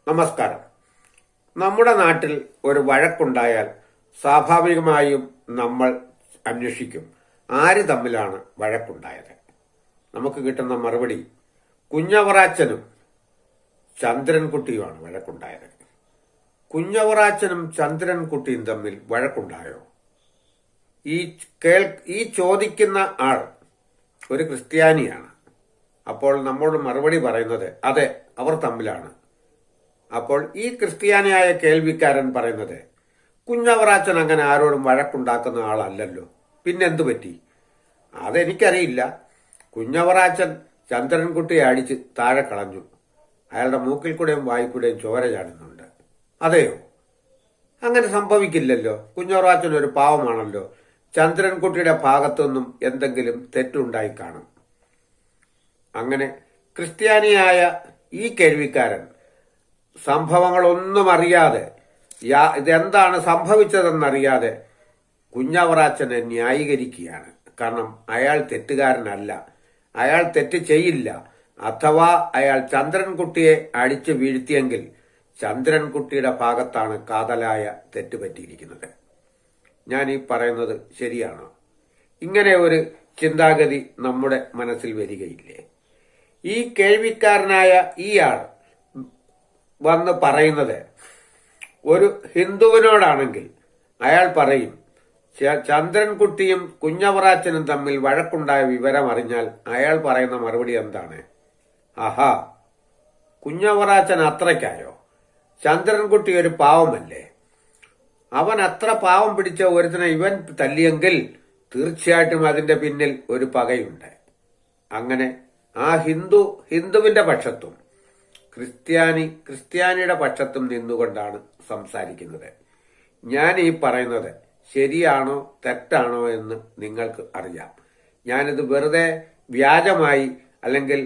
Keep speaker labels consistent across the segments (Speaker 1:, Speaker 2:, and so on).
Speaker 1: നമസ്കാരം. നമ്മുടെ നാട്ടിൽ ഒരു വഴക്കുണ്ടായാൽ സ്വാഭാവികമായും നമ്മൾ അന്വേഷിക്കും ആര് തമ്മിലാണ് വഴക്കുണ്ടായത്. നമുക്ക് കിട്ടുന്ന മറുപടി കുഞ്ഞവറാച്ചനും ചന്ദ്രൻകുട്ടിയുമാണ് വഴക്കുണ്ടായത്. കുഞ്ഞവറാച്ചനും ചന്ദ്രൻകുട്ടിയും തമ്മിൽ വഴക്കുണ്ടായോ? ഈ ചോദിക്കുന്ന ആൾ ഒരു ക്രിസ്ത്യാനിയാണ്. അപ്പോൾ നമ്മോട് മറുപടി പറയുന്നത് അതെ, അവർ തമ്മിലാണ്. അപ്പോൾ ഈ ക്രിസ്ത്യാനിയായ കേൾവിക്കാരൻ പറയുന്നത് കുഞ്ഞവറാച്ചൻ അങ്ങനെ ആരോടും വഴക്കുണ്ടാക്കുന്ന ആളല്ലല്ലോ, പിന്നെന്തു പറ്റി? അതെനിക്കറിയില്ല. കുഞ്ഞവറാച്ചൻ ചന്ദ്രൻകുട്ടിയെ അടിച്ച് താഴെ കളഞ്ഞു. അയാളുടെ മൂക്കിൽ കൂടെയും വായിക്കൂടെയും ചോര ചാടുന്നുണ്ട്. അതെയോ? അങ്ങനെ സംഭവിക്കില്ലല്ലോ. കുഞ്ഞവറാച്ചൻ ഒരു പാവമാണല്ലോ. ചന്ദ്രൻകുട്ടിയുടെ ഭാഗത്തുനിന്നും എന്തെങ്കിലും തെറ്റുണ്ടായി കാണും. അങ്ങനെ ക്രിസ്ത്യാനിയായ ഈ കേൾവിക്കാരൻ സംഭവങ്ങളൊന്നും അറിയാതെ, ഇതെന്താണ് സംഭവിച്ചതെന്നറിയാതെ കുഞ്ഞവറാച്ചനെ ന്യായീകരിക്കുകയാണ്. കാരണം അയാൾ തെറ്റുകാരനല്ല, അയാൾ തെറ്റ് ചെയ്യില്ല. അഥവാ അയാൾ ചന്ദ്രൻകുട്ടിയെ അടിച്ചു വീഴ്ത്തിയെങ്കിൽ ചന്ദ്രൻകുട്ടിയുടെ ഭാഗത്താണ് കാതലായ തെറ്റ് പറ്റിയിരിക്കുന്നത്. ഞാൻ ഈ പറയുന്നത് ശരിയാണോ? ഇങ്ങനെ ഒരു ചിന്താഗതി നമ്മുടെ മനസ്സിൽ വരികയില്ലേ? ഈ കേൾവിക്കാരനായ ഇയാൾ വന്ന് പറയുന്നത് ഒരു ഹിന്ദുവിനോടാണെങ്കിൽ അയാൾ പറയും ചന്ദ്രൻകുട്ടിയും കുഞ്ഞവറാച്ചനും തമ്മിൽ വഴക്കുണ്ടായ വിവരം അറിഞ്ഞാൽ അയാൾ പറയുന്ന മറുപടി എന്താണ്? ആഹാ, കുഞ്ഞവറാച്ചൻ അത്രയ്ക്കായോ? ചന്ദ്രൻകുട്ടി ഒരു പാവമല്ലേ? അവൻ അത്ര പാവം പിടിച്ച ഒരുത്തിനെ ഇവൻ തല്ലിയെങ്കിൽ തീർച്ചയായിട്ടും അതിന്റെ പിന്നിൽ ഒരു പകയുണ്ട്. അങ്ങനെ ആ ഹിന്ദുവിന്റെ പക്ഷത്തും ക്രിസ്ത്യാനിയുടെ പക്ഷത്തും നിന്നുകൊണ്ടാണ് സംസാരിക്കുന്നത്. ഞാൻ ഈ പറയുന്നത് ശരിയാണോ തെറ്റാണോ എന്ന് നിങ്ങൾക്ക് അറിയാം. ഞാനിത് വെറുതെ വ്യാജമായി, അല്ലെങ്കിൽ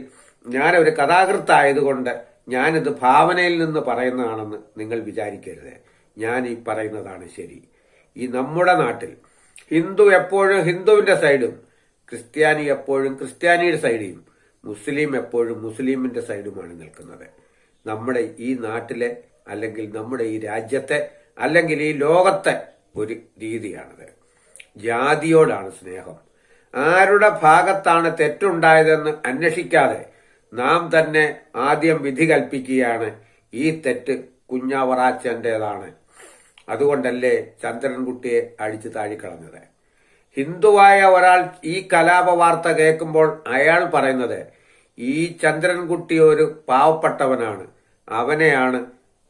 Speaker 1: ഞാനൊരു കഥാകൃത്തായതുകൊണ്ട് ഞാനിത് ഭാവനയിൽ നിന്ന് പറയുന്നതാണെന്ന് നിങ്ങൾ വിചാരിക്കരുത്. ഞാൻ ഈ പറയുന്നതാണ് ശരി. ഈ നമ്മുടെ നാട്ടിൽ ഹിന്ദു എപ്പോഴും ഹിന്ദുവിന്റെ സൈഡും, ക്രിസ്ത്യാനി എപ്പോഴും ക്രിസ്ത്യാനിയുടെ സൈഡും, മുസ്ലിം എപ്പോഴും മുസ്ലിമിന്റെ സൈഡുമാണ് നിൽക്കുന്നത്. നമ്മുടെ ഈ നാട്ടിലെ, അല്ലെങ്കിൽ നമ്മുടെ ഈ രാജ്യത്തെ, അല്ലെങ്കിൽ ഈ ലോകത്തെ ഒരു രീതിയാണിത്. ജാതിയോടാണ് സ്നേഹം. ആരുടെ ഭാഗത്താണ് തെറ്റുണ്ടായതെന്ന് അന്വേഷിക്കാതെ നാം തന്നെ ആദ്യം വിധി കൽപ്പിക്കുകയാണ് ഈ തെറ്റ് കുഞ്ഞവറാച്ചന്റേതാണ്, അതുകൊണ്ടല്ലേ ചന്ദ്രൻകുട്ടിയെ അടിച്ചു താഴിക്കളഞ്ഞത്. ഹിന്ദുവായ ഒരാൾ ഈ കലാപ വാർത്ത കേൾക്കുമ്പോൾ അയാൾ പറയുന്നത് ഈ ചന്ദ്രൻകുട്ടി ഒരു പാവപ്പെട്ടവനാണ്, അവനെയാണ്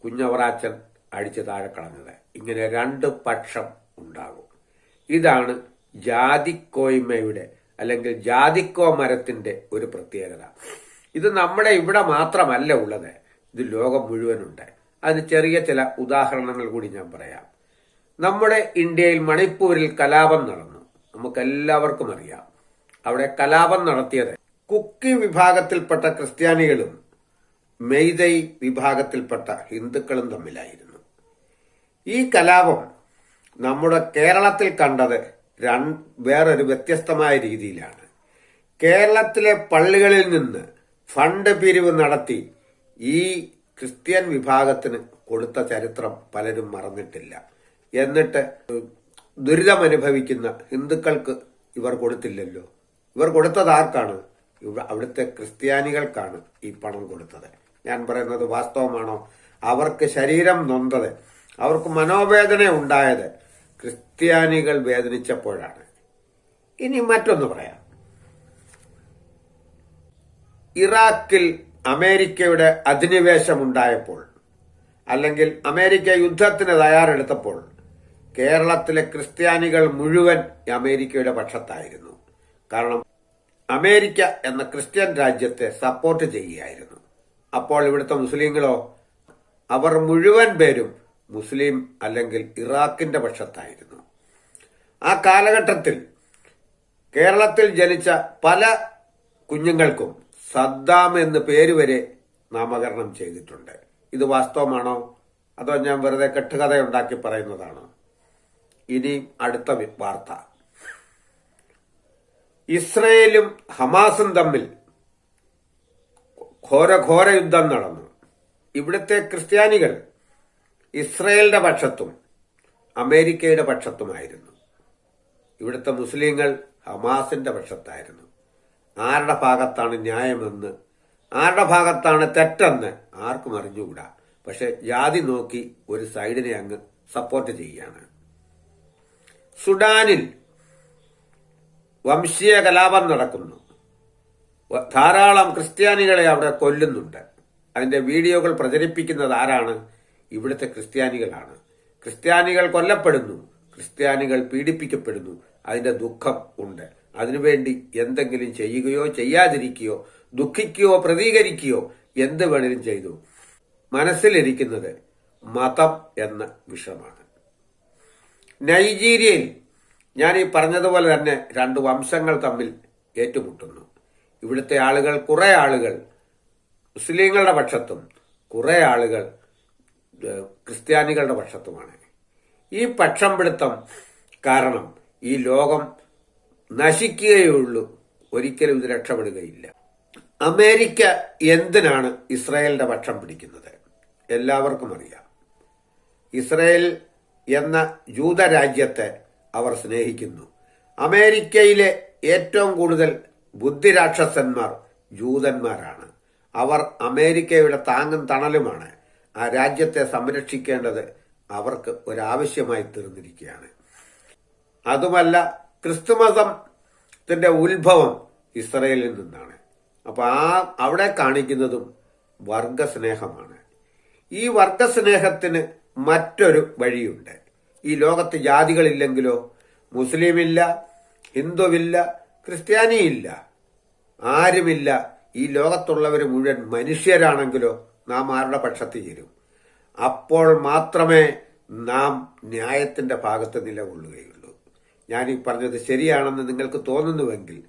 Speaker 1: കുഞ്ഞവറാച്ചൻ അടിച്ചു താഴെ കളഞ്ഞത്. ഇങ്ങനെ രണ്ട് പക്ഷം ഉണ്ടാകും. ഇതാണ് ജാതിക്കോയ്മയുടെ, അല്ലെങ്കിൽ ജാതിക്കോ മരത്തിന്റെ ഒരു പ്രത്യേകത. ഇത് നമ്മുടെ ഇവിടെ മാത്രമല്ല ഉള്ളത്, ഇത് ലോകം മുഴുവനുണ്ട്. അതിന് ചെറിയ ചില ഉദാഹരണങ്ങൾ കൂടി ഞാൻ പറയാം. നമ്മുടെ ഇന്ത്യയിൽ മണിപ്പൂരിൽ കലാപം നടന്നു, നമുക്കെല്ലാവർക്കും അറിയാം. അവിടെ കലാപം നടത്തിയത് കുക്കി വിഭാഗത്തിൽപ്പെട്ട ക്രിസ്ത്യാനികളും മെയ്തൈ വിഭാഗത്തിൽപ്പെട്ട ഹിന്ദുക്കളും തമ്മിലായിരുന്നു. ഈ കലാപം നമ്മുടെ കേരളത്തിൽ കണ്ടത് വേറൊരു വ്യത്യസ്തമായ രീതിയിലാണ്. കേരളത്തിലെ പള്ളികളിൽ നിന്ന് ഫണ്ട് പിരിവ് നടത്തി ഈ ക്രിസ്ത്യൻ വിഭാഗത്തിന് കൊടുത്ത ചരിത്രം പലരും മറന്നിട്ടില്ല. എന്നിട്ട് ദുരിതമനുഭവിക്കുന്ന ഹിന്ദുക്കൾക്ക് ഇവർ കൊടുത്തില്ലല്ലോ. ഇവർ കൊടുത്തത് ആർക്കാണ്? അവിടുത്തെ ക്രിസ്ത്യാനികൾക്കാണ് ഈ പണം കൊടുത്തത്. ഞാൻ പറയുന്നത് വാസ്തവമാണോ? അവർക്ക് ശരീരം നൊന്തത്, അവർക്ക് മനോവേദന ഉണ്ടായത് ക്രിസ്ത്യാനികൾ വേദനിച്ചപ്പോഴാണ്. ഇനി മറ്റൊന്ന് പറയാം. ഇറാഖിൽ അമേരിക്കയുടെ അധിനിവേശമുണ്ടായപ്പോൾ, അല്ലെങ്കിൽ അമേരിക്ക യുദ്ധത്തിന് തയ്യാറെടുത്തപ്പോൾ കേരളത്തിലെ ക്രിസ്ത്യാനികൾ മുഴുവൻ അമേരിക്കയുടെ പക്ഷത്തായിരുന്നു. കാരണം അമേരിക്ക എന്ന ക്രിസ്ത്യൻ രാജ്യത്തെ സപ്പോർട്ട് ചെയ്യുകയായിരുന്നു. അപ്പോൾ ഇവിടുത്തെ മുസ്ലിങ്ങളോ, അവർ മുഴുവൻ പേരും മുസ്ലിം അല്ലെങ്കിൽ ഇറാഖിന്റെ പക്ഷത്തായിരുന്നു. ആ കാലഘട്ടത്തിൽ കേരളത്തിൽ ജനിച്ച പല കുഞ്ഞുങ്ങൾക്കും സദ്ദാം എന്ന് പേര് വരെ നാമകരണം ചെയ്തിട്ടുണ്ട്. ഇത് വാസ്തവമാണോ, അതോ ഞാൻ വെറുതെ കെട്ടുകഥയുണ്ടാക്കി പറയുന്നതാണോ? ഇനി അടുത്ത വാർത്ത. ഇസ്രയേലും ഹമാസും തമ്മിൽ ഘോര യുദ്ധം നടന്നു. ഇവിടുത്തെ ക്രിസ്ത്യാനികൾ ഇസ്രയേലിന്റെ പക്ഷത്തും അമേരിക്കയുടെ പക്ഷത്തുമായിരുന്നു. ഇവിടുത്തെ മുസ്ലിങ്ങൾ ഹമാസിന്റെ പക്ഷത്തായിരുന്നു. ആരുടെ ഭാഗത്താണ് ന്യായമെന്ന്, ആരുടെ ഭാഗത്താണ് തെറ്റെന്ന് ആർക്കും അറിഞ്ഞുകൂടാ. പക്ഷെ ജാതി നോക്കി ഒരു സൈഡിനെ അങ്ങ് സപ്പോർട്ട് ചെയ്യുകയാണ്. സുഡാനിൽ വംശീയ കലാപം നടക്കുന്നു. ധാരാളം ക്രിസ്ത്യാനികളെ അവിടെ കൊല്ലുന്നുണ്ട്. അതിന്റെ വീഡിയോകൾ പ്രചരിപ്പിക്കുന്നത് ആരാണ്? ഇവിടുത്തെ ക്രിസ്ത്യാനികളാണ്. ക്രിസ്ത്യാനികൾ കൊല്ലപ്പെടുന്നു, ക്രിസ്ത്യാനികൾ പീഡിപ്പിക്കപ്പെടുന്നു. അതിന്റെ ദുഃഖം ഉണ്ട്. അതിനുവേണ്ടി എന്തെങ്കിലും ചെയ്യുകയോ ചെയ്യാതിരിക്കുകയോ ദുഃഖിക്കുകയോ പ്രതികരിക്കുകയോ എന്ത് വേണേലും ചെയ്തു. മനസ്സിലിരിക്കുന്നത് മതം എന്ന വിഷമാണ്. നൈജീരിയയിൽ ഞാൻ ഈ പറഞ്ഞതുപോലെ തന്നെ രണ്ട് വംശങ്ങൾ തമ്മിൽ ഏറ്റുമുട്ടുന്നു. ഇവിടുത്തെ ആളുകൾ, കുറെ ആളുകൾ മുസ്ലിങ്ങളുടെ പക്ഷത്തും കുറെ ആളുകൾ ക്രിസ്ത്യാനികളുടെ പക്ഷത്തുമാണ്. ഈ പക്ഷം പിടുത്തം കാരണം ഈ ലോകം നശിക്കുകയുള്ളൂ, ഒരിക്കലും ഇത് രക്ഷപ്പെടുകയില്ല. അമേരിക്ക എന്തിനാണ് ഇസ്രായേലിന്റെ പക്ഷം പിടിക്കുന്നത്? എല്ലാവർക്കും അറിയാം. ഇസ്രായേൽ എന്ന ജൂതരാജ്യത്തെ അവർ സ്നേഹിക്കുന്നു. അമേരിക്കയിലെ ഏറ്റവും കൂടുതൽ ബുദ്ധിരാക്ഷസന്മാർ ജൂതന്മാരാണ്. അവർ അമേരിക്കയുടെ താങ്ങും തണലുമാണ്. ആ രാജ്യത്തെ സംരക്ഷിക്കേണ്ടത് അവർക്ക് ഒരാവശ്യമായി തീർന്നിരിക്കുകയാണ്. അതുമല്ല, ക്രിസ്തുമതത്തിന്റെ ഉത്ഭവം ഇസ്രയേലിൽ നിന്നാണ്. അപ്പൊ അവിടെ കാണിക്കുന്നതും വർഗസ്നേഹമാണ്. ഈ വർഗസ്നേഹത്തിന് മറ്റൊരു വഴിയുണ്ട്. ഈ ലോകത്ത് ജാതികളില്ലെങ്കിലോ, മുസ്ലിമില്ല, ഹിന്ദുവില്ല, ക്രിസ്ത്യാനിയില്ല, ആരുമില്ല. ഈ ലോകത്തുള്ളവർ മുഴുവൻ മനുഷ്യരാണെങ്കിലോ നാം ആരുടെ പക്ഷത്ത് ചേരും? അപ്പോൾ മാത്രമേ നാം ന്യായത്തിന്റെ ഭാഗത്ത് നിലകൊള്ളുകയുള്ളൂ. ഞാൻ ഈ പറഞ്ഞത് ശരിയാണെന്ന് നിങ്ങൾക്ക് തോന്നുന്നുവെങ്കിൽ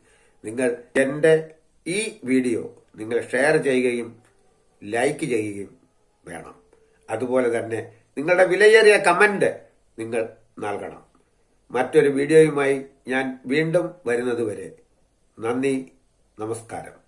Speaker 1: നിങ്ങൾ എന്റെ ഈ വീഡിയോ നിങ്ങൾ ഷെയർ ചെയ്യുകയും ലൈക്ക് ചെയ്യുകയും വേണം. അതുപോലെ തന്നെ നിങ്ങളുടെ വിലയേറിയ കമന്റ് നിങ്ങൾ നൽകണം. മറ്റൊരു വീഡിയോയുമായി ഞാൻ വീണ്ടും വരുന്നതുവരെ നന്ദി, നമസ്കാരം.